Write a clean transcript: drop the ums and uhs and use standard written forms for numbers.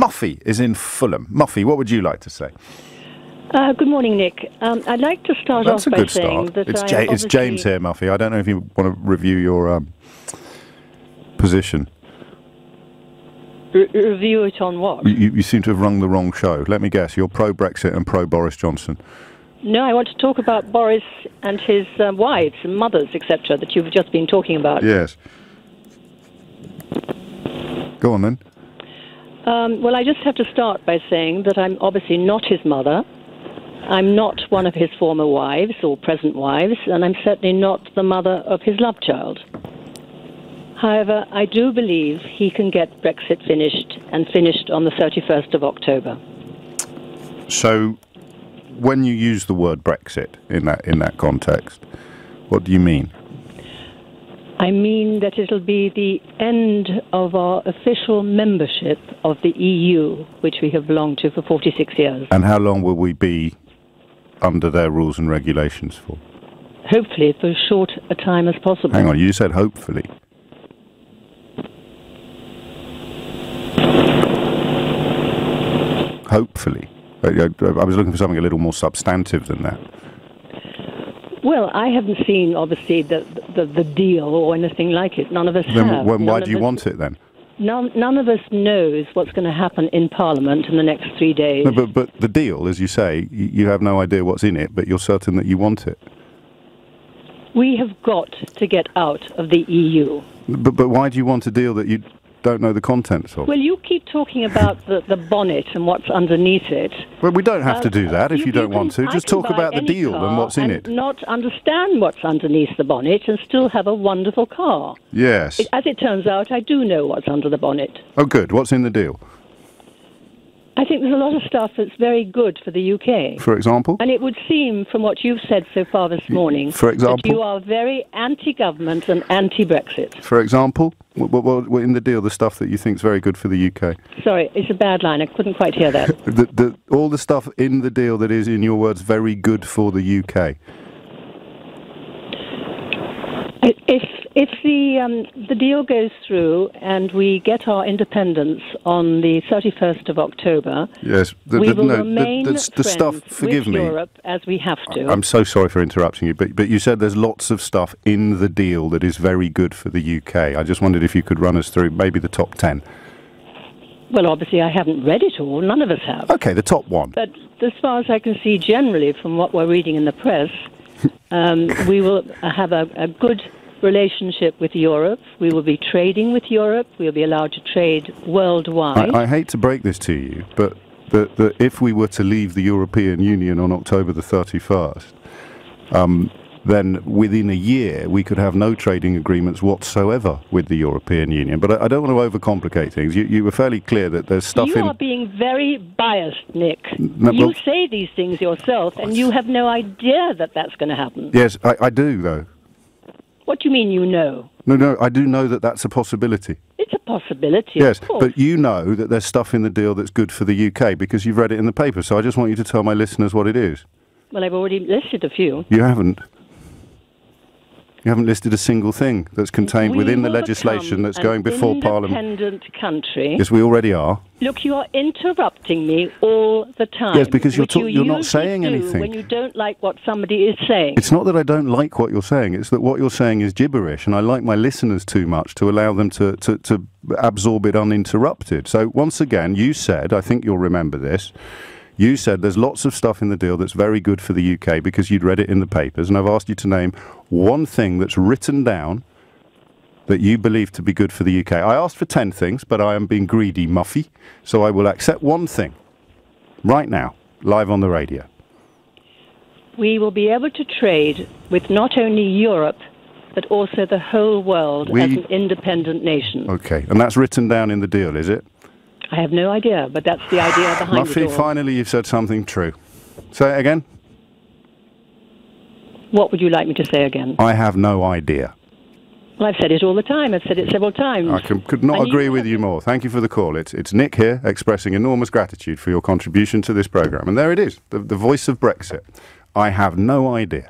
Muffy is in Fulham. Muffy, what would you like to say? Good morning, Nick. I'd like to start off by saying that it's James here, Muffy. I don't know if you want to review your position. Review it on what? You seem to have rung the wrong show. Let me guess, you're pro-Brexit and pro-Boris Johnson. No, I want to talk about Boris and his wives and mothers, etc., that you've just been talking about. Yes. Go on, then. Well, I just have to start by saying that I'm obviously not his mother. I'm not one of his former wives or present wives, and I'm certainly not the mother of his love child. However, I do believe he can get Brexit finished on the 31st of October. So, when you use the word Brexit in that context, what do you mean? I mean that it'll be the end of our official membership of the EU, which we have belonged to for 46 years. And how long will we be under their rules and regulations for? Hopefully for as short a time as possible. Hang on, you said hopefully. Hopefully. I was looking for something a little more substantive than that. Well, I haven't seen, obviously, the deal or anything like it. None of us have. Then why do you want it, then? None of us knows what's going to happen in Parliament in the next 3 days. No, but the deal, as you say, you have no idea what's in it, but you're certain that you want it. We have got to get out of the EU. But why do you want a deal that you don't know the contents of? Well, you keep talking about the bonnet and what's underneath it. Well, we don't have to do that if you don't want to. Just talk about the deal and what's in it. Not understand what's underneath the bonnet and still have a wonderful car. Yes. As it turns out, I do know what's under the bonnet. Oh, good. What's in the deal? I think there's a lot of stuff that's very good for the UK. For example? And it would seem, from what you've said so far this morning, for example, that you are very anti-government and anti-Brexit. For example? What in the deal, the stuff that you think is very good for the UK? Sorry, it's a bad line. I couldn't quite hear that. All the stuff in the deal that is, in your words, very good for the UK. If the deal goes through and we get our independence on the 31st of October, yes, we will remain the stuff. Forgive with me, Europe as we have to. I'm so sorry for interrupting you, but you said there's lots of stuff in the deal that is very good for the UK. I just wondered if you could run us through maybe the top 10. Well, obviously I haven't read it all. None of us have. Okay, the top one. But as far as I can see, generally from what we're reading in the press, we will have a good relationship with Europe. We will be trading with Europe. We'll be allowed to trade worldwide. I hate to break this to you, but if we were to leave the European Union on October the 31st, then within a year we could have no trading agreements whatsoever with the European Union. But I don't want to overcomplicate things. You were fairly clear that there's stuff in... You are being very biased, Nick. You say these things yourself, and you have no idea that that's going to happen. Yes, I do, though. What do you mean you know? No, I do know that that's a possibility. It's a possibility, yes, of course. But you know that there's stuff in the deal that's good for the UK because you've read it in the paper, so I just want you to tell my listeners what it is. Well, I've already listed a few. You haven't. You haven't listed a single thing that's contained within the legislation that's going before Parliament. Independent country. Yes, we already are. Look, you are interrupting me all the time. Yes, because you're not saying anything. When you don't like what somebody is saying. It's not that I don't like what you're saying. It's that what you're saying is gibberish, and I like my listeners too much to allow them to absorb it uninterrupted. So once again, you said, I think you'll remember this, you said there's lots of stuff in the deal that's very good for the UK because you'd read it in the papers, and I've asked you to name one thing that's written down that you believe to be good for the UK. I asked for 10 things, but I am being greedy, Muffy, so I will accept one thing right now, live on the radio. We will be able to trade with not only Europe, but also the whole world as an independent nation. Okay, and that's written down in the deal, is it? I have no idea, but that's the idea behind it all. Muffy, finally you've said something true. Say it again. What would you like me to say again? I have no idea. Well, I've said it all the time. I've said it several times. I could not agree with you more. Thank you for the call. It's Nick here, expressing enormous gratitude for your contribution to this programme. And there it is, the voice of Brexit. I have no idea.